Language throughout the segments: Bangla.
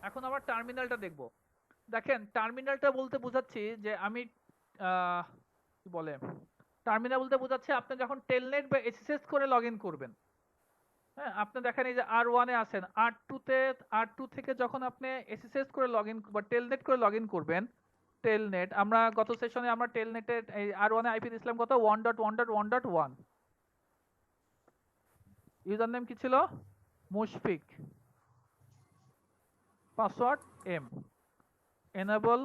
এখন আবার টার্মিনালটা দেখব। দেখেন টার্মিনালটা বলতে বোঝাচ্ছি যে আমি কি বলে, টার্মিনাল বলতে বোঝাচ্ছে আপনি যখন টেলনেট বা এসএসএস করে লগ ইন করবেন। হ্যাঁ, আপনি দেখেন এই যে R1 এ আছেন, R2 থেকে যখন আপনি এসএসএস করে লগ ইন বা টেলনেট করে লগ ইন করবেন, টেলনেট আমরা গত সেশনে আমরা টেলনেটের এই R1 এ আইপি দিয়েছিলাম কত, 1.1.1.1। ইউজার নেম কি ছিল? Mushfiq. Password M. Enable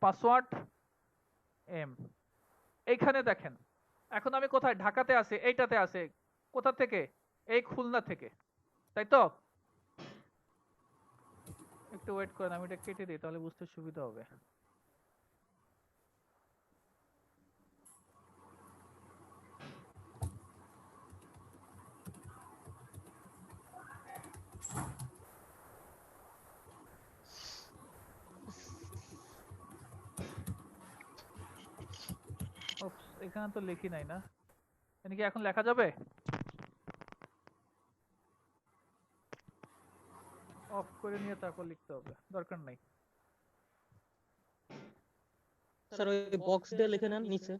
password M. এইখানে দেখেন এখন আমি কোথায়, ঢাকাতে আছে, এইটাতে আছে। কোথা থেকে? এই খুলনা থেকে, তাই তো? একটু ওয়েট করেন, আমি এটা কেটে দিই তাহলে বুঝতে সুবিধা হবে। ওপস, এখানে তো লিখি নাই না, এখানে কি এখন লেখা যাবে? অফ করে নিয়ে তারপর লিখতে হবে, দরকার নাই। স্যার ওই বক্স দিয়ে লিখে নেন নিচে।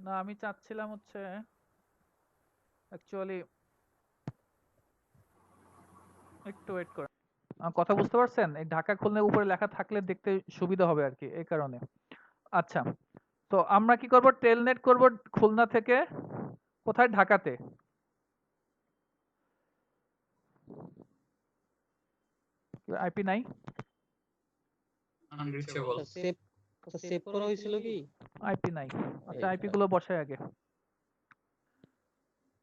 না আমি চাচ্ছিলাম হচ্ছে অ্যাকচুয়ালি, একটু ওয়েট করেন। কথা বুঝতে পারছেন? এই ঢাকা খুলনার উপরে লেখা থাকলে দেখতে সুবিধা হবে আর কি, এই কারণে। আচ্ছা, তো আমরা কি করব, টেলনেট করব খুলনা থেকে কোথায়, ঢাকাতে। আইপি নাই, আনরিচেবল। সেভ সেভ করা হয়েছিল কি? আইপি নাই। আচ্ছা এই আইপি গুলো বসাই আগে।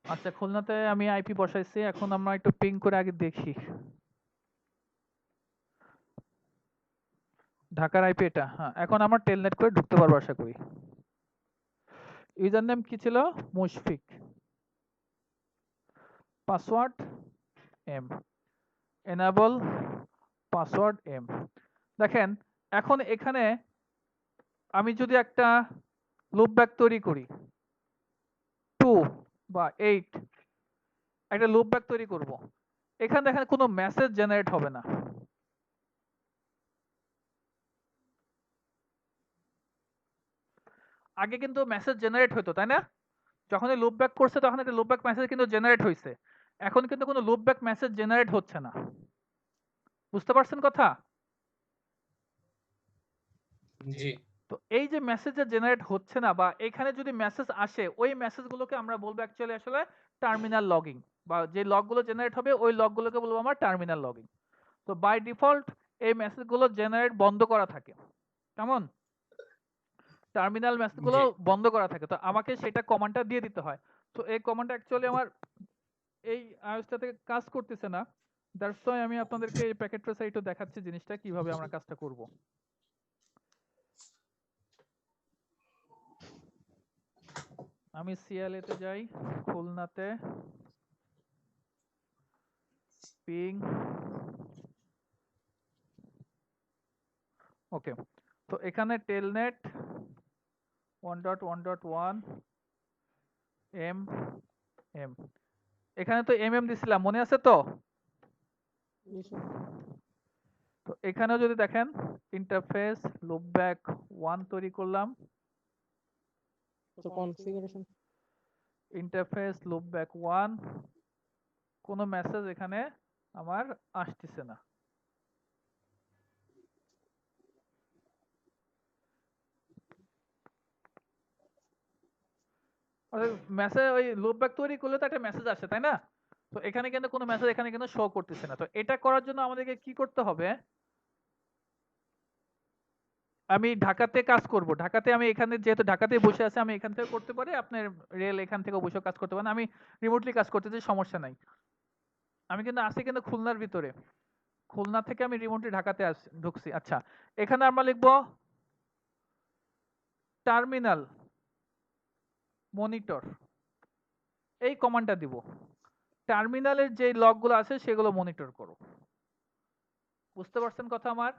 আচ্ছা খুলনাতে আমি আইপি বসাইছি, এখন আমরা একটু পিং করে আগে দেখি। ঢাকার আইপি এটা, হ্যাঁ এখন আমরা টেলনেট করে ঢুকতে পারবো আশা করি। ইউজার নেম কি ছিল? Mushfiq. Password M. Enable password M. দেখেন এখন এখানে আমি যদি একটা লুপব্যাক তৈরি করি 2 বা 8, একটা লুপব্যাক তৈরি করব, এখানে দেখেন কোনো মেসেজ জেনারেট হবে না। আগে কিন্তু মেসেজ জেনারেট হতো তাই না? যখন এই লুপব্যাক করছে তখন একটা লুপব্যাক মেসেজ কিন্তু জেনারেট হয়েছে। এখন কিন্তু কোনো লুপব্যাক মেসেজ জেনারেট হচ্ছে না। বুঝতে পারছেন কথা? জি। তো এই যে মেসেজ জেনারেট হচ্ছে না বা এখানে যদি মেসেজ আসে, ওই মেসেজগুলোকে আমরা বলবো অ্যাকচুয়ালি আসলে টার্মিনাল লগিং, বা যে লগগুলো জেনারেট হবে ওই লগগুলোকে বলবো আমরা টার্মিনাল লগিং। তো বাই ডিফল্ট এই মেসেজগুলো জেনারেট বন্ধ করা থাকে, কেমন? টার্মিনাল মেসেজগুলো জি। বন্ধ করা থাকে, তো আমাকে সেটা কমান্ডটা দিয়ে দিতে হয়। তো এই কমান্ডটা অ্যাকচুয়ালি আমার এই আইওএসটা থেকে কাজ করতেছে না, দ্যাটস ওয়াই আমি আপনাদেরকে এই প্যাকেট ট্রেসার একটু দেখাচ্ছি জিনিসটা কিভাবে আমরা কাজটা করব। আমি সিএলএ তে যাই, খুলনাতে পিং। ওকে, তো এখানে টেলনেট 1.1.1 এম এম, এখানে তো এম এম দিছিলাম মনে আছে তো? তো এখানেও যদি দেখেন ইন্টারফেস লুপব্যাক 1 তৈরি করলাম, তো কনফিগারেশন ইন্টারফেস লুপব্যাক 1, কোনো মেসেজ এখানে আমার আসতেছে না। মেসেজ ওই লুপব্যাক তৈরি করলে তো একটা মেসেজ আসে তাই না? তো এখানে কিন্তু কোনো মেসেজ এখানে কিন্তু শো করতেছে না। তো এটা করার জন্য আমাদেরকে কি করতে হবে, আমি ঢাকাতে কাজ করব, ঢাকাতে আমি এখানে যেহেতু ঢাকাতেই বসে আছি আমি এখান থেকে করতে পারি, আপনার রেল এখান থেকে বসে কাজ করতে পারেন, আমি রিমোটলি কাজ করতেছি সমস্যা নাই। আমি কিন্তু আছি কিন্তু খুলনার ভিতরে, খুলনা থেকে আমি রিমোটলি ঢাকাতে ঢুকছি। আচ্ছা, এখানে আমরা লিখবো টার্মিনাল মনিটর, এই কমান্ডটা দিব। টার্মিনালের যে লগগুলো আছে সেগুলো মনিটর করো। বুঝতে পারছেন কথা আমার?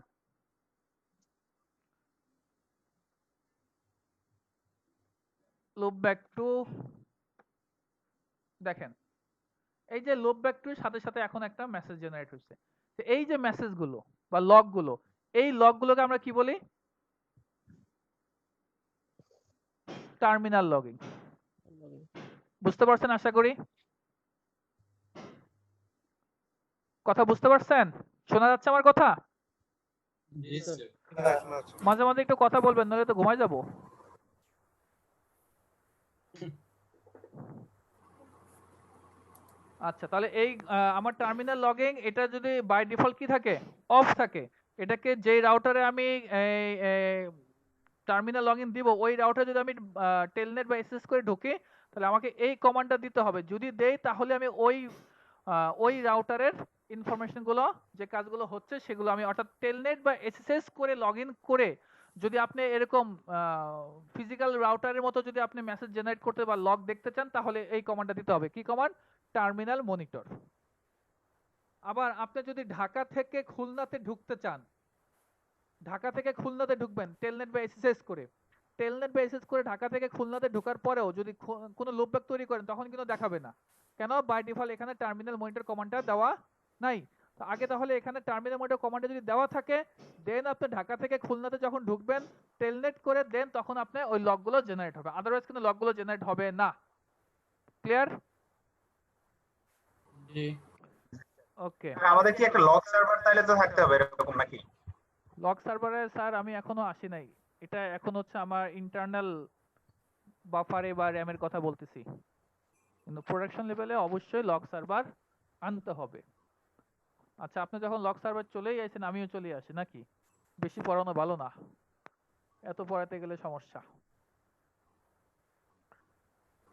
লুপ ব্যাক টু, দেখেন এই যে লুপ ব্যাক টু এর সাথে সাথে এখন একটা মেসেজ জেনারেট হচ্ছে। তো এই যে মেসেজগুলো বা লগগুলো, এই লগগুলোকে আমরা কি বলি? Terminal logging. বুঝতে পারছেন আশা করি? কথা বুঝতে পারছেন? শোনা যাচ্ছে আমার কথা? জি স্যার। হ্যাঁ, শোনা যাচ্ছে। মাঝে মাঝে একটু কথা বলবেন, নাহলে তো ঘুমায় যাবো। আচ্ছা, তাহলে এই আমার টার্মিনাল লগিং এটা যদি বাই ডিফল্ট কি থাকে? অফ থাকে। এটাকে যেই রাউটারে আমি টার্মিনাল লগইন দিব, ওই রাউটারে যদি আমি টেলনেট বা এসএস করে ঢুকি, তাহলে আমাকে এই কমান্ডটা দিতে হবে। যদি দেই তাহলে আমি ওই রাউটারের ইনফরমেশনগুলো, যে কাজগুলো হচ্ছে সেগুলো আমি, অর্থাৎ টেলনেট বা এসএসএস করে লগইন করে যদি আপনি এরকম ফিজিক্যাল রাউটারের মতো যদি আপনি মেসেজ জেনারেট করতে বা লগ দেখতে চান, তাহলে এই কমান্ডটা দিতে হবে। কি কমান্ড? Terminal monitor. আবার আপনি যদি ঢাকা থেকে খুলনাতে ঢুকতে চান, ঢাকা থেকে খুলনাতে ঢুকবেন টেলনেট বা এসএসএস করে। টেলনেট বা এসএসএস করে ঢাকা থেকে খুলনাতে ঢোকার পরেও যদি কোনো লুপব্যাক তৈরি করেন, তখন কিন্তু দেখাবে না। কেন? বাই ডিফল্ট এখানে টার্মিনাল মনিটর কমান্ডটা দেওয়া নাই। তো আগে তাহলে এখানে টার্মিনাল মনিটর কমান্ডটা যদি দেওয়া থাকে, দেন আপনি ঢাকা থেকে খুলনাতে যখন ঢুকবেন টেলনেট করে, দেন তখন আপনি ওই লগগুলো জেনারেট হবে, আদারওয়াইজ কিন্তু লগগুলো জেনারেট হবে না। ক্লিয়ার? জি। ওকে। আমাদের কি একটা লগ সার্ভার তাইলে তো থাকতে হবে এরকম নাকি? লগ সার্ভারে স্যার আমি এখনো আসি নাই। এটা এখন হচ্ছে আমার ইন্টারনাল বাফারে বা র্যামের কথা বলতেছি, কিন্তু প্রোডাকশন লেভেলে অবশ্যই লগ সার্ভার আনতে হবে। আচ্ছা, আপনি যখন লগ সার্ভার চলেই আসেন, আমিও চলে আসি নাকি? বেশি পড়ানো ভালো না, এত পড়াতে গেলে সমস্যা।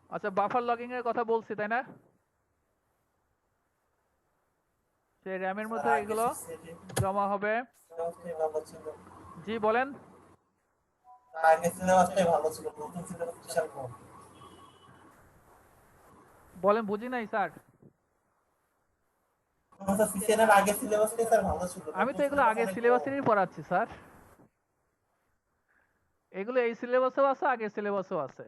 আচ্ছা, বাফার লগিং এর কথা বলছি তাই না? সে র্যামের মধ্যে এগুলো জমা হবে। জি বলেন। বলেন, বুঝি নাই স্যার। আমি তো এগুলো আগের সিলেবাসেরই পড়াচ্ছি স্যার। এগুলো এই সিলেবাসেও আছে, আগের সিলেবাসেও আছে।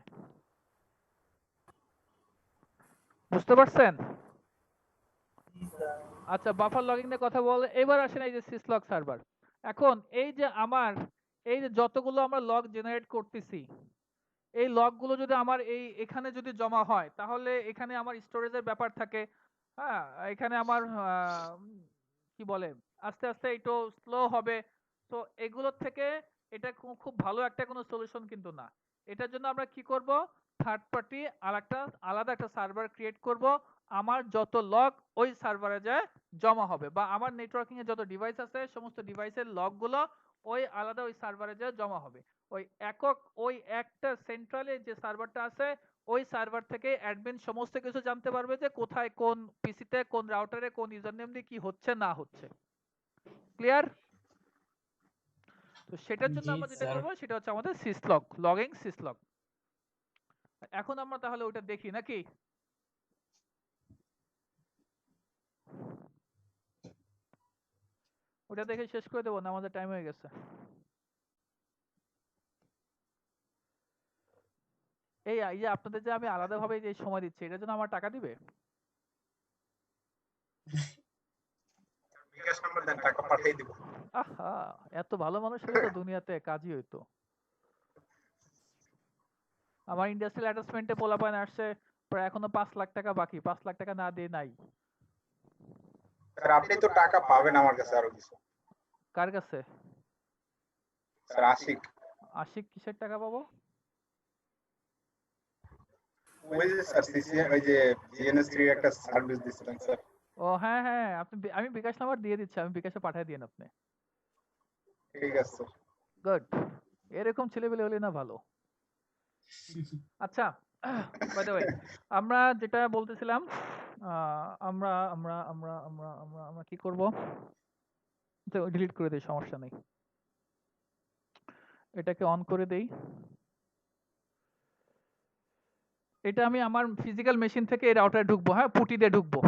বুঝতে পারছেন? আচ্ছা, বাফার লগইন এর কথা বলে এবার আসেন এই যে সিসলগ সার্ভার। এখন এই যে আমার এই যে যতগুলো আমরা লগ জেনারেট করতেছি, এই লগগুলো যদি আমার এখানে যদি জমা হয়, তাহলে এখানে আমার স্টোরেজের ব্যাপার থাকে। হ্যাঁ, এখানে আমার কি বলে, আস্তে আস্তে একটু স্লো হবে। তো এগুলোর থেকে এটা খুব ভালো একটা কোনো সলিউশন কিন্তু না। এটার জন্য আমরা কি করব? থার্ড পার্টি আলাদা একটা সার্ভার ক্রিয়েট করব। আমার যত লগ ওই সার্ভারে যায় জমা হবে, বা আমার নেটওয়ার্কিং এ যত ডিভাইস আছে সমস্ত ডিভাইসের লগগুলো ওই সার্ভারে যায় জমা হবে। ওই একটা সেন্ট্রালে যে সার্ভারটা আছে, ওই সার্ভার থেকে অ্যাডমিন সমস্ত কিছু জানতে পারবে যে কোথায় কোন পিসিতে কোন রাউটারে কোন ইউজার নেম দিয়ে কি হচ্ছে না হচ্ছে। ক্লিয়ার? তো সেটার জন্য জি আমরা যেটা স্যার। করব সেটা হচ্ছে আমাদের সিসলগ, লগিং সিসলগ। এখন আমরা তাহলে ওটা দেখি নাকি? ওটা দেখে শেষ করে দেবো না, আমাদের টাইম হয়ে গেছে। এই যে আপনাদের যে আমি আলাদাভাবে যে সময় দিচ্ছি, এটার জন্য আমার টাকা দিবে? বিকাশ নাম্বার দেন, টাকা পাঠিয়ে দিব। আহা, এত ভালো মানুষ হলে তো দুনিয়াতে কাজই হইতো। আমার ইন্ডাস্ট্রিয়াল অ্যাটাচমেন্টে পোলাপাইন আসছে, প্রায় এখনো 5 লাখ টাকা বাকি, 5 লাখ টাকা না দিয়ে নাই। স্যার আপনি তো টাকা পাবেন আমার কাছে আরো কিছু। কার কাছে? স্যার আশিক। আশিক কিসের টাকা পাবো? ওই যে স্যার সিসি ওই যে জিএনএস3 একটা সার্ভিস দিছিলেন স্যার। ও হ্যাঁ হ্যাঁ, আমি বিকাশ নাম্বার দিয়ে দিচ্ছি, আমি বিকাশে পাঠিয়ে দিন আপনি। ঠিক আছে স্যার। গুড, এরকম ছেলেপেলে হলে না ভালো। আচ্ছা, বাই দ্য ওয়ে, আমরা যেটা বলতেছিলাম, আমরা আমরা আমরা আমরা আমরা আমরা কি করব? ডিলিট করে দেই, সমস্যা নেই। এটাকে অন করে দেই। এটা আমি আমার ফিজিক্যাল মেশিন থেকে এই রাউটারে ঢুকবো, হ্যাঁ, পুটি দিয়ে ঢুকবো।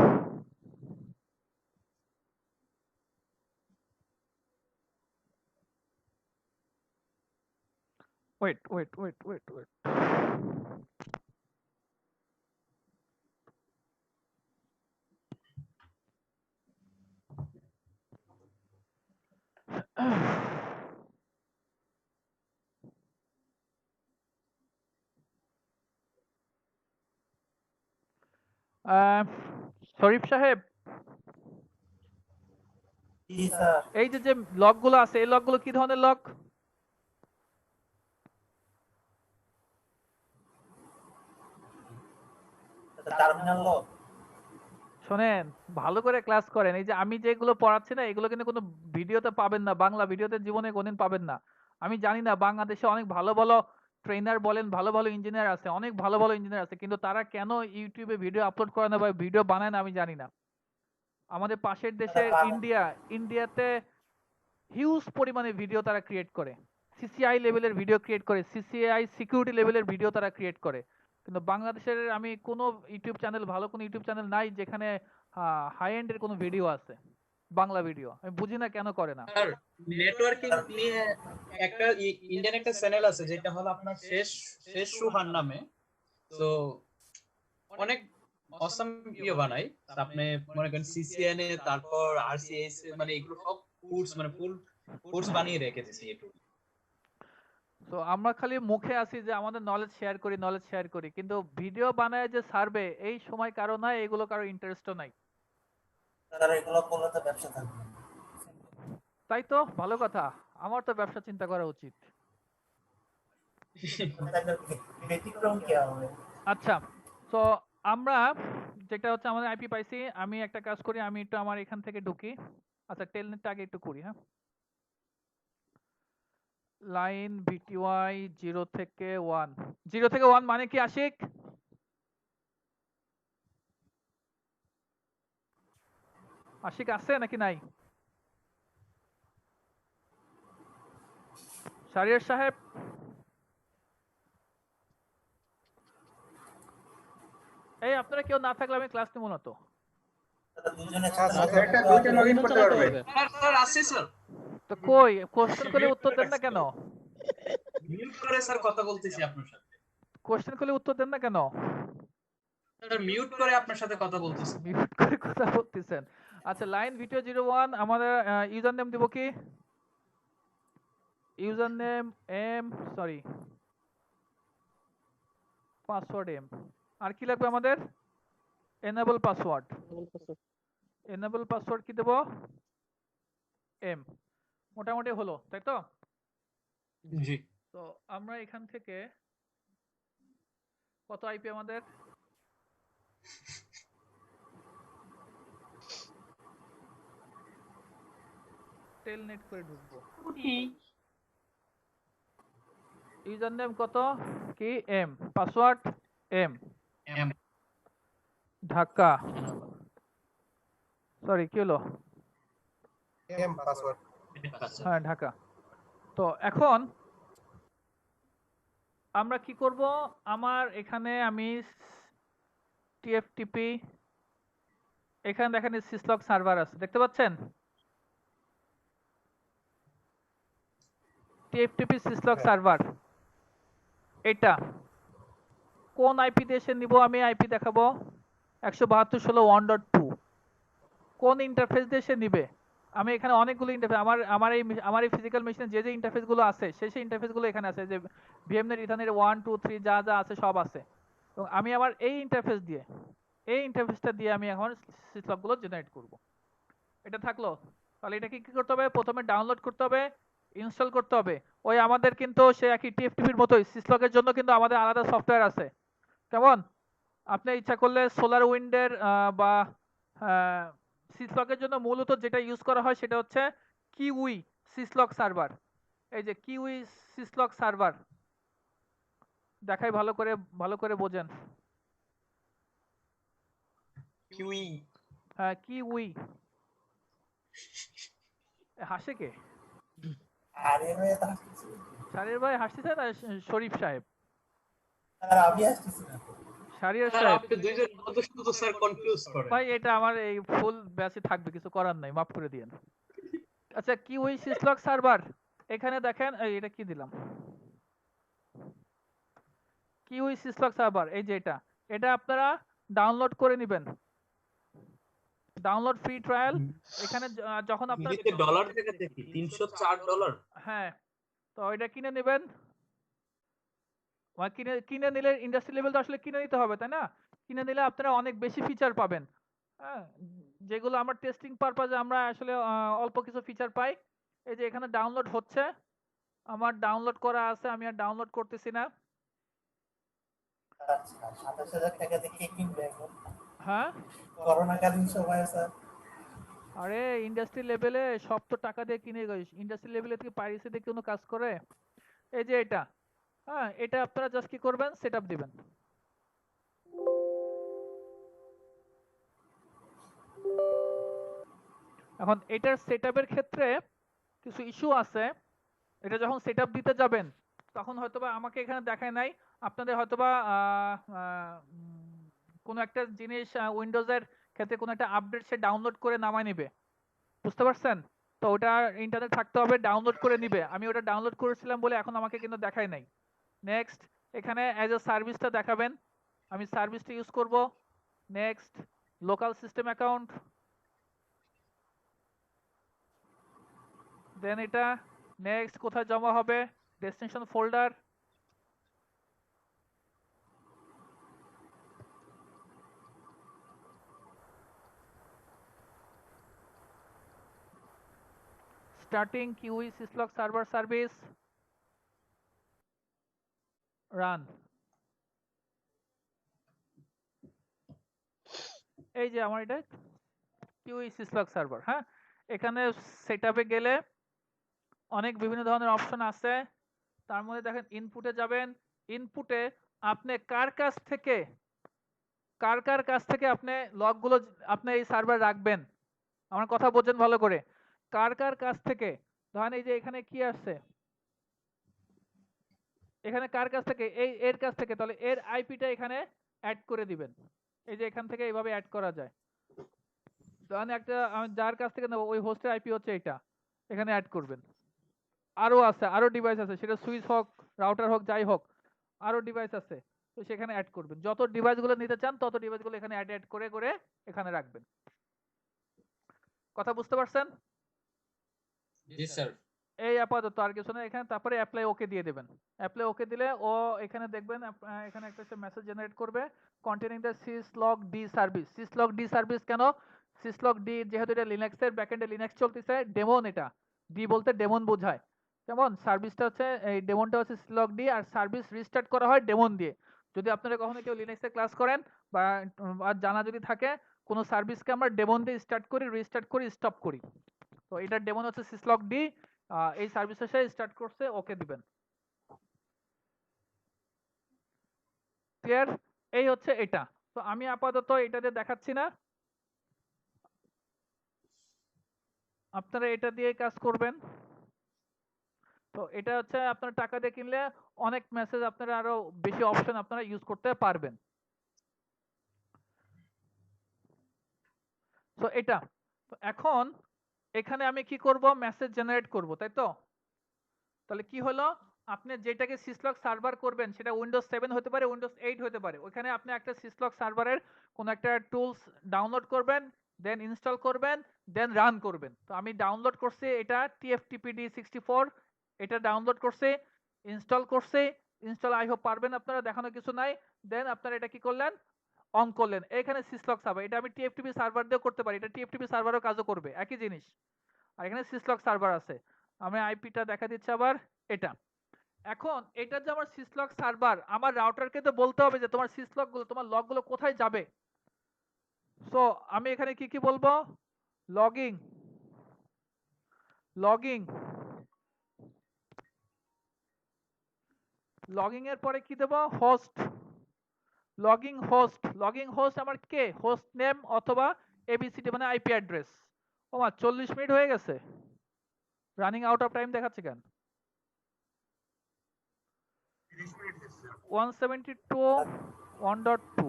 Wait wait wait wait wait. Ah, Sharif সাহেব, জি স্যার, এই যে যে লকগুলো আছে এই লকগুলো কি ধরনের লক? Terminal lock. শোনেন, ভালো করে ক্লাস করেন। এই যে আমি যেগুলো পড়াচ্ছি না এগুলো কিন্তু কোনো ভিডিওতে পাবেন না, বাংলা ভিডিওতে জীবনে কোনদিন পাবেন না। আমি জানি না বাংলাদেশে অনেক ভালো ভালো ট্রেনার বলেন, ভালো ভালো ইঞ্জিনিয়ার আছে, অনেক ভালো ভালো ইঞ্জিনিয়ার আছে, কিন্তু তারা কেন ইউটিউবে ভিডিও আপলোড করে না বা ভিডিও বানায় না আমি জানি না। আমাদের পাশের দেশে ইন্ডিয়াতে হিউজ পরিমাণে ভিডিও তারা ক্রিয়েট করে, সিসিআই লেভেলের ভিডিও ক্রিয়েট করে, সিসিআই সিকিউরিটি লেভেলের ভিডিও তারা ক্রিয়েট করে। কিন্তু বাংলাদেশের আমি কোনো ইউটিউব চ্যানেল, ভালো কোনো ইউটিউব চ্যানেল নাই যেখানে হাই এন্ডের কোনো ভিডিও আছে, বাংলা ভিডিও। আমি বুঝি না কেন করে না। স্যার নেটওয়ার্কিং নিয়ে একটা ইন্ডিয়ান একটা চ্যানেল আছে যেটা হলো আপনার শেষ শেষ সুহান নামে। তো অনেক অসাম বানাই। তো আপনি মনে করেন সিসিএন এ, তারপর আরসিএস, মানে এগুলো সব কোর্স, মানে ফুল কোর্স বানিয়ে রেখেছে ইউটিউবে। তো আমরা খালি মুখে আছি যে আমাদের নলেজ শেয়ার করি, কিন্তু ভিডিও বানায় যে সার্ভে এই সময় কারো নাই, এগুলো কারো ইন্টারেস্টও নাই। স্যার এগুলো করলে তো ব্যবসা থাকবে। তাই তো, ভালো কথা। আমার তো ব্যবসা চিন্তা করা উচিত। তাহলে ব্যতিক্রম কি হবে? আচ্ছা, তো আমরা যেটা হচ্ছে আমাদের আইপি পাইছি, আমি একটা কাজ করি, আমি একটু আমার এখান থেকে ঢুকি। আচ্ছা, টেলনেটটা আগে একটু করি, হ্যাঁ। লাইন ভিটিওয়াই 0 থেকে 1, 0 থেকে 1 মানে কি আশিক? আশিক আছে নাকি নাই? শারিয়ার সাহেব, এই আপনারা কেউ না থাকলে আমি ক্লাস নেব না তো। দুজনে একটা দুইটা লগ ইন করতে পারবে। স্যার স্যার আসছে স্যার। তো কই কোশ্চেন করলে উত্তর দেন না কেন? মিউট করে স্যার কথা বলতেছি আপনার সাথে। কোশ্চেন করলে উত্তর দেন না কেন? স্যার মিউট করে আপনার সাথে কথা বলতেছি। মিউট করে কথা বলতেছেন। আচ্ছা, লাইন ভিডিও 01, আমাদের ইউজার নেম দিব কি? User name M, sorry password M. আর কি লাগবে আমাদের? Enable password. এনেবল পাসওয়ার্ড কি দেব? এম। মোটামুটি হলো, তাই তো? জি তো আমরা এখান থেকে কত আইপি আমাদের? টেলনেট করে ঢুকবো। ইউজার নেম কত কি? M. Password M. M Dhaka, sorry কি হলো? M password. হ্যাঁ, ঢাকা। তো এখন আমরা কি করব? আমার এখানে আমি টিএফটিপি, এখানে দেখেন সিসলক সার্ভার আছে, দেখতে পাচ্ছেন? টিএফটিপি সিসলক সার্ভার, এটা কোন আইপি দেশে নিব? আমি আইপি দেখাবো 172.1.2। কোন ইন্টারফেস দেশে নিবে? আমি এখানে অনেকগুলো ইন্টারফেস, আমার এই ফিজিক্যাল মেশিনে যে যে ইন্টারফেস গুলো আছে সেই ইন্টারফেস গুলো এখানে আছে, যে ভিএমএর ইথানের 1 2 3 যা যা আছে সব আছে। এবং আমি আমার এই ইন্টারফেসটা দিয়ে আমি এখন সিসলক গুলো জেনারেট করব। এটা থাকলো। তাহলে এটা কি করতে হবে? প্রথমে ডাউনলোড করতে হবে, ইনস্টল করতে হবে। ওই আমাদের কিন্তু সে একই টিএফটিপির মতোই সিসলকের জন্য কিন্তু আমাদের আলাদা সফটওয়্যার আছে। কেমন? আপনি ইচ্ছা করলে সোলার উইন্ডের বা সিসলকের জন্য মূলত যেটা ইউজ করা হয় সেটা হচ্ছে কিউই সিসলক সার্ভার। এই যে কিউই সিসলক সার্ভার দেখাই, ভালো করে বোঝেন। কিউই। হ্যাঁ, কিউই। হাসে কে? আরে ভাই তা হাসতেছি। শারির ভাই হাসতেছে না শরীফ সাহেব? আর আমি হাসতেছি না। শারিয়ার স্যার সাহেব আপনি দুইজন কত শুধু স্যার কনফিউজ করেন। ভাই, এটা আমার এই ফুল ব্যাচে থাকবে, কিছু করার নাই, মাফ করে দিয়েন। আচ্ছা, কিউই সিসলক সার্ভার, এখানে দেখেন এটা কি দিলাম, কিউই সিসলক সার্ভার, এই যে এটা আপনারা ডাউনলোড করে নেবেন। Download free trial. এখানে যখন আপনারা ইংরেজিতে ডলার থেকে দেখি $304। হ্যাঁ, তো এটা কিনে নেবেন। কিনে নিলে ইন্ডাস্ট্রি লেভেল তো আসলে কিনে নিতে হবে, তাই না? কিনে নিলে আপনারা অনেক বেশি ফিচার পাবেন। হ্যাঁ, যেগুলো আমার টেস্টিং পারপাজে আমরা আসলে অল্প কিছু ফিচার পাই। এই যে এখানে ডাউনলোড হচ্ছে, আমার ডাউনলোড করা আছে, আমি আর ডাউনলোড করতেছি না। আচ্ছা ২৭,০০০ টাকা দিয়ে কে কিনবে এখন? হ্যাঁ, করোনাকালীন সময়ে স্যার। আরে ইন্ডাস্ট্রি লেভেলে সব তো টাকা দিয়ে কিনে গেছে, ইন্ডাস্ট্রি লেভেলে থেকে পাইরেসি দিয়ে কোনো কাজ করে? এই যে এটা, হ্যাঁ এটা আপনারা জাস্ট কি করবেন, সেট আপ দিবেন। এখন এটার সেট আপের ক্ষেত্রে কিছু ইস্যু আছে। এটা যখন সেট আপ দিতে যাবেন তখন হয়তোবা আমাকে এখানে দেখায় নাই, আপনাদের হয়তোবা কোনো একটা জিনিস উইন্ডোজের ক্ষেত্রে কোনো একটা আপডেট সে ডাউনলোড করে নামায় নিবে, বুঝতে পারছেন? তো ওটা ইন্টারনেট থাকতে হবে, ডাউনলোড করে নিবে। আমি ওটা ডাউনলোড করেছিলাম বলে এখন আমাকে কিন্তু দেখায় নাই। নেক্সট, এখানে অ্যাজ এ সার্ভিসটা দেখাবেন, আমি সার্ভিসটা ইউজ করব। Next, local system account, then এটা। নেক্সট, কোথায় জমা হবে, destination folder. Starting Kiwi Syslog server service, run. এই যে আমার এটা কিউই সিসলক সার্ভার। হ্যাঁ, এখানে সেটআপে গেলে অনেক বিভিন্ন ধরনের অপশন আছে। তার মধ্যে দেখেন ইনপুটে যাবেন, ইনপুটে আপনি কার কার কাছ থেকে আপনি লগগুলো আপনি এই সার্ভার রাখবেন, আমার কথা বোঝেন ভালো করে। কার কার কাছ থেকে, ধরেন এই যে এখানে কি আসছে, এখানে কার কাছ থেকে, এই এর কাছ থেকে, তাহলে এর আইপিটা এখানে অ্যাড করে দিবেন। এই যে এখান থেকে এইভাবে অ্যাড করা যায়। ধরেন একটা আমি যার কাছ থেকে নেবো ওই হোস্টের আইপি হচ্ছে এটা, এখানে অ্যাড করবেন। আরো আছে, আরো ডিভাইস আছে, সেটা সুইচ হোক, রাউটার হোক, যাই হোক, আরো ডিভাইস আছে, তো সেখানে অ্যাড করবেন। যত ডিভাইসগুলো নিতে চান তত ডিভাইসগুলো এখানে অ্যাড অ্যাড করে করে এখানে রাখবেন। কথা বুঝতে পারছেন? জি স্যার। এই আপাতত আর কিছু না এখানে, তারপরে অ্যাপ্লাই ওকে দিয়ে দেবেন। অ্যাপ্লাই ওকে দিলে ও এখানে দেখবেন এখানে একটা মেসেজ জেনারেট করবে, containing the syslog D service. Syslog D service কেন? সিসলগ ডি যেহেতু এটা লিনাক্সের ব্যাকএন্ডে লিনাক্স চলতেছে, ডেমন, এটা ডি বলতে ডেমন বোঝায়। যেমন সার্ভিসটা হচ্ছে এই ডেমনটা হচ্ছে সিসলগ ডি, আর সার্ভিস রিস্টার্ট করা হয় ডেমন দিয়ে। যদি আপনারা কখনো কেউ লিনাক্সে ক্লাস করেন বা আর জানা যদি থাকে, কোনো সার্ভিসকে আমরা ডেমন দিয়ে স্টার্ট করি, রিস্টার্ট করি, স্টপ করি। তো এটার ডেমন হচ্ছে সিসলগ ডি। এই সার্ভিসের সাথে স্টার্ট করছে, ওকে দিবেন। ক্লিয়ার? এই হচ্ছে এটা। তো আমি আপাতত এটাতে দেখাচ্ছি না, আপনারা এটা দিয়ে কাজ করবেন। তো এটা হচ্ছে আপনার টাকা দিয়ে কিনলে অনেক মেসেজ, আপনারা আরো বেশি অপশন আপনারা ইউজ করতে পারবেন। তো এটা, তো এখন এখানে আমি কি করব, মেসেজ জেনারেট করব, তাই তো? তাহলে কি হলো, আপনি যেটাকে সিসলক সার্ভার করবেন সেটা উইন্ডোজ 7 হতে পারে, উইন্ডোজ 8 হতে পারে। ওখানে আপনি একটা সিসলক সার্ভারের কোনো একটা টুলস ডাউনলোড করবেন, দেন ইনস্টল করবেন, দেন রান করবেন। তো আমি ডাউনলোড করছি এটা TFTPD64, এটা ডাউনলোড করছি, ইনস্টল করছি। ইনস্টল আই হোপ পারবেন আপনারা, দেখানো কিছু নাই। দেন আপনারা এটা কি করলেন, অন করলেন। এখানে সিসলক সার্ভার, এটা আমি TFTP সার্ভার দিয়েও করতে পারি, এটা TFTP সার্ভারও কাজও করবে, একই জিনিস। আর এখানে সিসলক সার্ভার আছে। আমি আইপিটা দেখা দিচ্ছি আবার, এটা। এখন এটা যে আমার সিসলক সার্ভার, আমার রাউটারকে তো বলতে হবে যে তোমার সিসলক গুলো, তোমার লগ গুলো কোথায় যাবে। সো আমি এখানে কি কি বলবো, লগিং, লগিং, লগিং এর পরে কি দেব, host, logging host. Logging host আমার কে, হোস্ট নেম অথবা এবিসিডি মানে আইপি অ্যাড্রেস। ও মা 40 মিনিট হয়ে গেছে, রানিং আউট অফ টাইম দেখাচ্ছে কেন? 172.1.2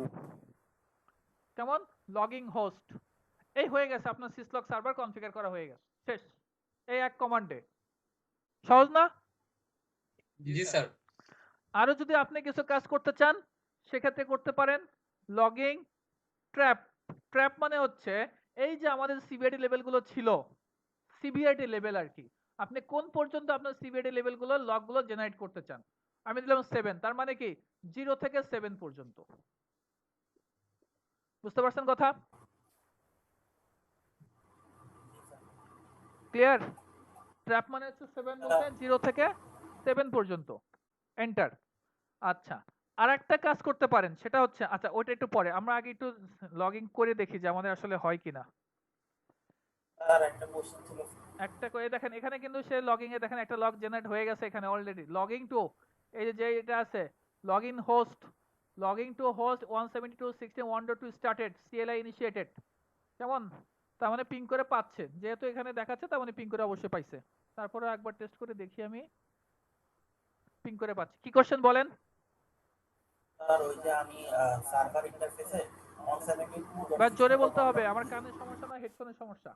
কেমন, লগিং হোস্ট। এই হয়ে গেছে, আপনার সিসলক সার্ভার কনফিগার করা হয়ে গেছে, শেষ। এই এক কমান্ডে, সহজ না? জি স্যার। আরো যদি আপনি কিছু কাজ করতে চান সেক্ষেত্রে করতে পারেন লগিং ট্র্যাপ। ট্র্যাপ মানে হচ্ছে এই যে আমাদের সিভিআইডি লেভেলগুলো ছিল, সিভিআইডি লেভেল আর কি, আপনি কোন পর্যন্ত আপনার সিভিআইডি লেভেলগুলো লগগুলো জেনারেট করতে চান। আমি দিলাম 7, তার মানে কি 0 থেকে 7 পর্যন্ত। বুঝতে পারছেন কথা? ক্লিয়ার? ট্র্যাপ মানে হচ্ছে 7 বলতে 0 থেকে 7 পর্যন্ত এন্টার। আচ্ছা, আর একটা কাজ করতে পারেন, সেটা হচ্ছে, আচ্ছা ওটা একটু পরে, আমরা আগে একটু লগইন করে দেখি যে আমাদের আসলে হয় কিনা। স্যার একটা কোশ্চেন ছিল। একটা করে দেখেন, এখানে কিন্তু সে লগইন এ দেখেন একটা লগ জেনারেট হয়ে গেছে এখানে অলরেডি। লগইন টু, এই যে এটা আছে login host, login two host 172.16.1.2 started, CLI initiated. কেমন? তার মানে পিং করে পাচ্ছে, যেহেতু এখানে দেখাচ্ছে তার মানে পিং করে অবশ্যই পাইছে। তারপরে একবার টেস্ট করে দেখি আমি, পিং করে পাচ্ছি। কি কোশ্চেন বলেন? স্যার ওই যে আমি সার্ভার ইন্টারফেসে 172. বা জোরে বলতে হবে, আমার কানের সমস্যা না হেডফোনের সমস্যা।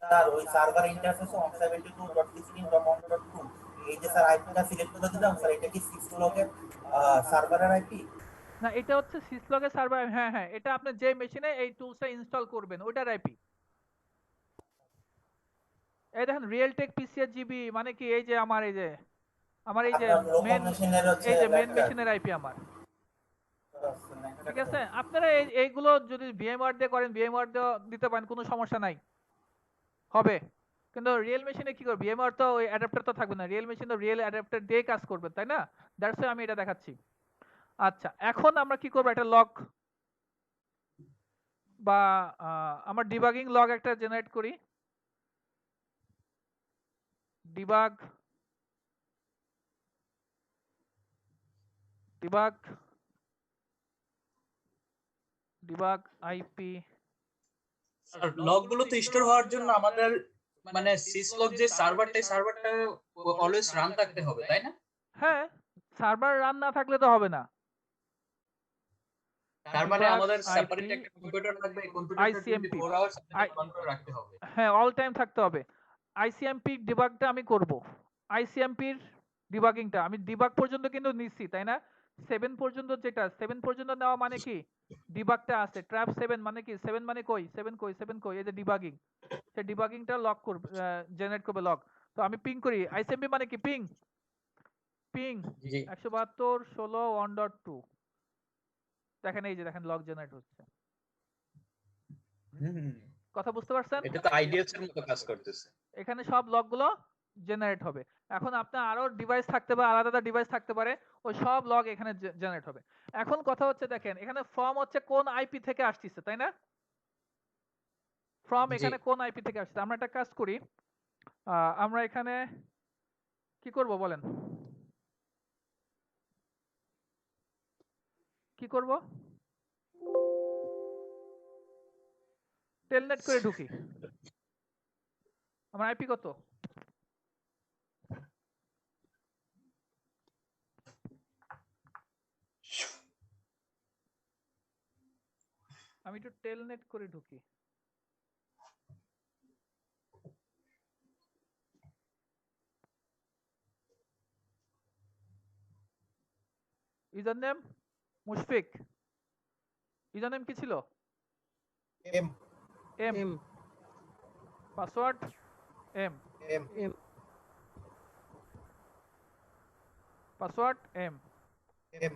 স্যার ওই সার্ভার ইন্টারফেসে 172.16.1.2 এই যে স্যার আইপিটা সিলেক্ট করে দিলাম স্যার, এটা কি সিক্সলকের সার্ভারের আইপি? না, এটা হচ্ছে সিসলগের সার্ভার। হ্যাঁ হ্যাঁ, এটা আপনি যে মেশিনে এই টুলসটা ইনস্টল করবেন ওইটার আইপি। এই দেখেন রিয়েল টেক পিসিএস জিবি মানে কি, এই যে আমার এই যে আপনার লোকাল মেশিনের হচ্ছে এই যে মেন ল্যাপটপ। মেশিনের আইপি আমার। ঠিক আছে, আপনারা এইগুলো যদি ভিএমআর দিয়ে করেন, ভিএমআর দিয়ে দিতে পারেন, কোনো সমস্যা নাই, হবে। কিন্তু রিয়েল মেশিনে কি করবে, ভিএমআর তো ওই অ্যাডাপ্টার তো থাকবে না, রিয়েল মেশিন তো রিয়েল অ্যাডাপ্টার দিয়ে কাজ করবে, তাই না? দ্যাটস আমি এটা দেখাচ্ছি। আচ্ছা, এখন আমরা কি করব, একটা লগ বা আমার ডিবাগিং লগ একটা জেনারেট করি। Debug debug debug IP. আর লগ গুলো তো স্টোর হওয়ার জন্য আমাদের মানে সিসলগ যে সার্ভারটা অলওয়েজ রান থাকতে হবে, তাই না? হ্যাঁ, সার্ভার রান না থাকলে তো হবে না। তার মানে ডিবাগ আমাদের সেপারেট আইপি একটা কম্পিউটার থাকবে, এই কম্পিউটারটা 24 24 আওয়ার্স অন করে রাখতে হবে। হ্যাঁ, অল টাইম থাকতে হবে। আইসিএমপি ডিবাগটা আমি করব। আইসিএমপির ডিবাগিংটা আমি ডিবাগ পর্যন্ত কিন্তু নিচ্ছি, তাই না? 7 পর্যন্ত, যেটা 7 পর্যন্ত নেওয়া মানে কি, ডিবাগটা আছে। ট্র্যাপ 7 মানে কি, 7 মানে কই, 7 কই, এই যে ডিবাগিং, সেই ডিবাগিংটা লক করবে, জেনারেট করবে লক। তো আমি পিং করি, আইসিএমপি মানে কি, পিং পিং জি 172.16.1.2। দেখেন এই যে দেখেন লক জেনারেট হচ্ছে। হুম, কথা বুঝতে পারছেন? এটা তো আইডিএস এর মতো কাজ করতেছে। এখানে সব লগগুলো জেনারেট হবে। এখন আপনার আরো ডিভাইস থাকতে পারে, আলাদা আলাদা ডিভাইস থাকতে পারে, ওই সব লগ এখানে জেনারেট হবে। এখন কথা হচ্ছে, দেখেন এখানে ফর্ম হচ্ছে কোন আইপি থেকে আসছে, তাই না? ফর্ম জি এখানে কোন আইপি থেকে আসছে। আমরা একটা কাজ করি, আমরা এখানে কি করব বলেন, কি করব, টেলনেট করে ঢুকি। আমার আইপি কত, আমি একটু টেলনেট করে ঢুকি। User name Mushfiq, user name কি ছিল, M M, M password M, M M password M. M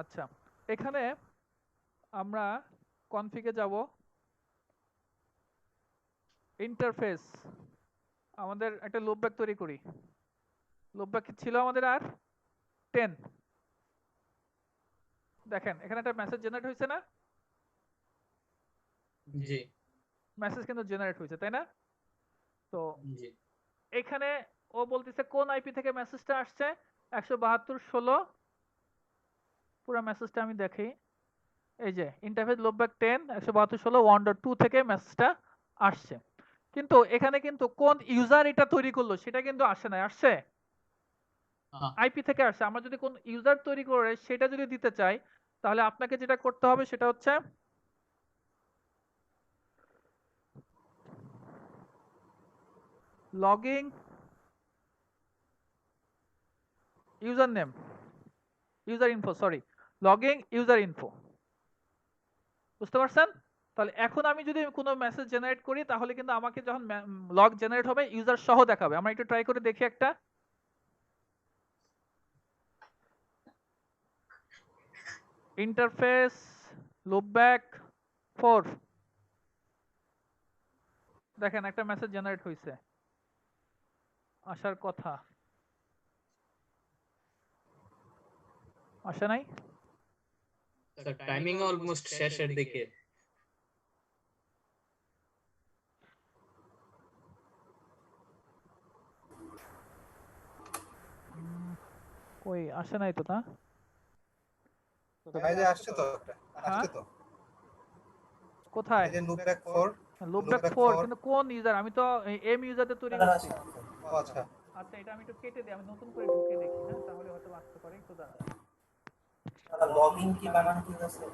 আচ্ছা, এখানে আমরা কনফিগে যাব, ইন্টারফেস, আমাদের একটা লুপব্যাক তৈরি করি। লুপব্যাক ছিল আমাদের আর 10। দেখেন এখানে একটা মেসেজ জেনারেট হয়েছে না, জি মেসেজ কিন্তু জেনারেট হয়েছে, তাই না? তো জি এখানে ও বলতেছে কোন আইপি থেকে মেসেজটা আসছে, 172.16। পুরো মেসেজটা আমি দেখি, এই যে ইন্টারফেস লুপব্যাক 10 172.16.1.2 থেকে মেসেজটা আসছে। কিন্তু এখানে কিন্তু কোন ইউজার এটা তৈরি করলো সেটা কিন্তু আসে না, আসছে আইপি থেকে আসছে। আমরা যদি কোন ইউজার তৈরি করে সেটা যদি দিতে চাই, তাহলে আপনাকে যেটা করতে হবে সেটা হচ্ছে logging user name, user info, sorry, logging user info. বুঝতে পারছেন? তাহলে এখন আমি যদি কোনো মেসেজ জেনারেট করি তাহলে কিন্তু আমাকে যখন লগ জেনারেট হবে ইউজার সহ দেখাবে। আমরা একটু ট্রাই করে দেখি একটা। ইন্টারফেস লুপব্যাক 4, দেখেন একটা মেসেজ জেনারেট হয়েছে, আসার কথা, আসে নাই। স্যার টাইমিং অলমোস্ট শেষের দিকে। কই আসে নাই তো তা। এই যে আসছে তো একটা, আসছে তো কোথায়? এই যে লুপব্যাক 4 লুপব্যাক 4 কিন্তু কোন ইউজার? আমি তো এম ইউজারদের তৈরি করছি। আচ্ছা আচ্ছা এটা আমি একটু কেটে দিই, আমি নতুন করে ঢুকে দেখি। হ্যাঁ তাহলে হয়তো আসতে পারে, একটু দাঁড়ান। তাহলে লগইন কি বানানো ঠিক আছে?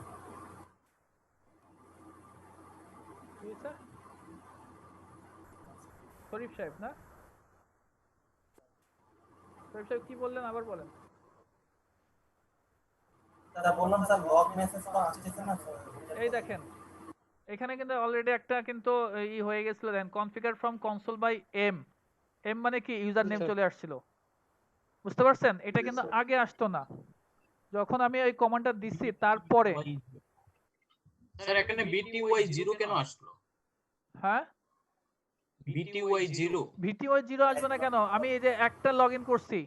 কি হয়েছে? শরীফ সাহেব না? শরীফ সাহেব কি বললেন আবার বলেন। দাদা বললাম স্যার লগ মেসেজ তো আসছে না স্যার। এই দেখেন এখানে কিন্তু অলরেডি একটা কিন্তু ই হয়ে গেছিল, then configure from console by M. M মানে কি ইউজার নেম আচ্ছা। চলে আসছিল, বুঝতে পারছেন? এটা কিন্তু আগে আসতো না, যখন আমি ওই কমান্ডটা দিছি তারপরে। স্যার এখানে বিটিওয়াই 0 কেন আসলো? হ্যাঁ বিটিওয়াই 0 ভিটিও 0 আসবে না কেন? আমি এই যে একটা লগইন করছি,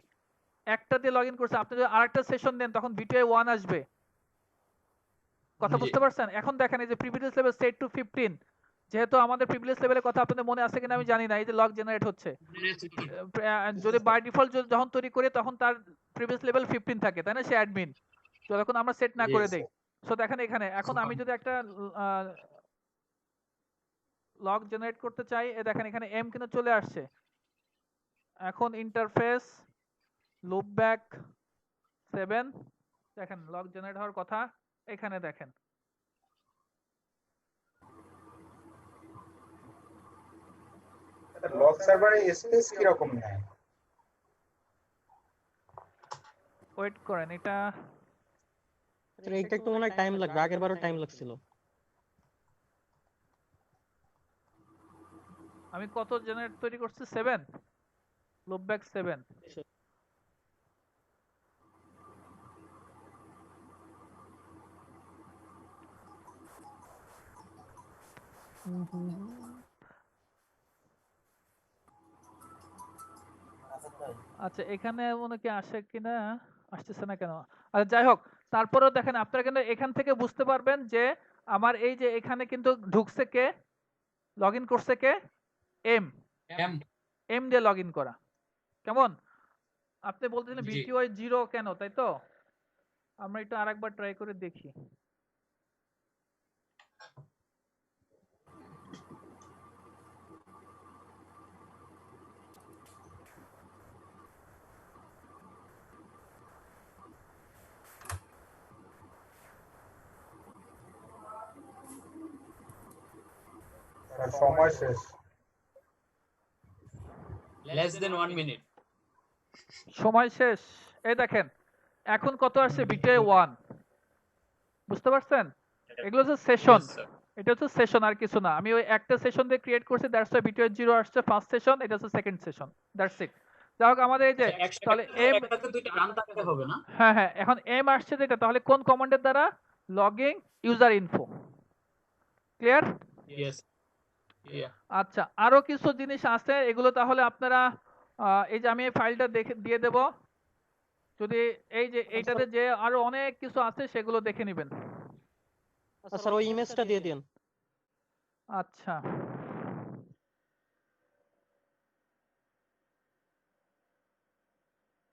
একটা দিয়ে লগইন করছি, আপনি যদি আরেকটা সেশন দেন তখন ভিটিও 1 আসবে। কথা জি। বুঝতে পারছেন? এখন দেখেন এই যে প্রিভিলেজ লেভেল সেট টু 15, যেহেতু আমাদের প্রিভিলেজ লেভেলের কথা আপনাদের মনে আছে কিনা আমি জানি না। এই যে লগ জেনারেট হচ্ছে, যদি বাই ডিফল্ট যখন তৈরি করি তখন তার প্রিভিলেজ লেভেল 15 থাকে, তাই না? সে অ্যাডমিন যতক্ষণ আমরা সেট না করে দেই। সো দেখেন এখানে এখন আমি যদি একটা লগ জেনারেট করতে চাই, এ দেখেন এখানে এম কিন্তু চলে আসছে। এখন ইন্টারফেস লুপব্যাক 7, দেখেন লগ জেনারেট হওয়ার কথা, এখানে দেখেন। লগ সার্ভারে স্পেস কি রকম নেয়? ওয়েট করেন, এটা স্যার এইটা একটু মনে হয় টাইম লাগবে, আগের বারও টাইম লাগছিল। আমি কত জেনারেট তৈরি করছি? 7, লুপব্যাক 7। আচ্ছা এখানে মনে কি আসে কিনা, আসতেছে না কেন? আচ্ছা যাই হোক, তারপরেও দেখেন আপনারা কিন্তু এখান থেকে বুঝতে পারবেন যে আমার এই যে এখানে কিন্তু ঢুকছে কে, লগইন করছে কে? এম। এম এম দিয়ে লগইন করা, কেমন? আপনি বলতেছেন জি। বিটিওয়াই 0 কেন, তাই তো? আমরা একটু আরেকবার ট্রাই করে দেখি। সময় শেষ। Less than 1 minute. সময় শেষ। এই দেখেন এখন কত আসছে? বিটিওয়াই 1, বুঝতে পারছেন? এগুলো হচ্ছে সেশন, এটা হচ্ছে সেশন আর কিছু না। আমি ওই একটা সেশন দিয়ে ক্রিয়েট করছি, দ্যাটস ওয়াই বিটিওয়াই 0 আসছে ফার্স্ট সেশন, এটা হচ্ছে সেকেন্ড সেশন, দ্যাটস ইট। যাই হোক আমাদের এই যে তাহলে এম, একসাথে দুইটা রান থাকতে হবে না? হ্যাঁ হ্যাঁ এখন এম আসছে যেটা, তাহলে কোন কমান্ডের দ্বারা? Logging user info. Clear? Yes. আচ্ছা আরো কিছু জিনিস আছে, এগুলো তাহলে আপনারা এই যে আমি এই ফাইলটা দেখে দিয়ে দেব, যদি এই যে এইটাতে যে আরো অনেক কিছু আছে সেগুলো দেখে নেবেন। স্যার ওই ইমেজটা দিয়ে দিন। আচ্ছা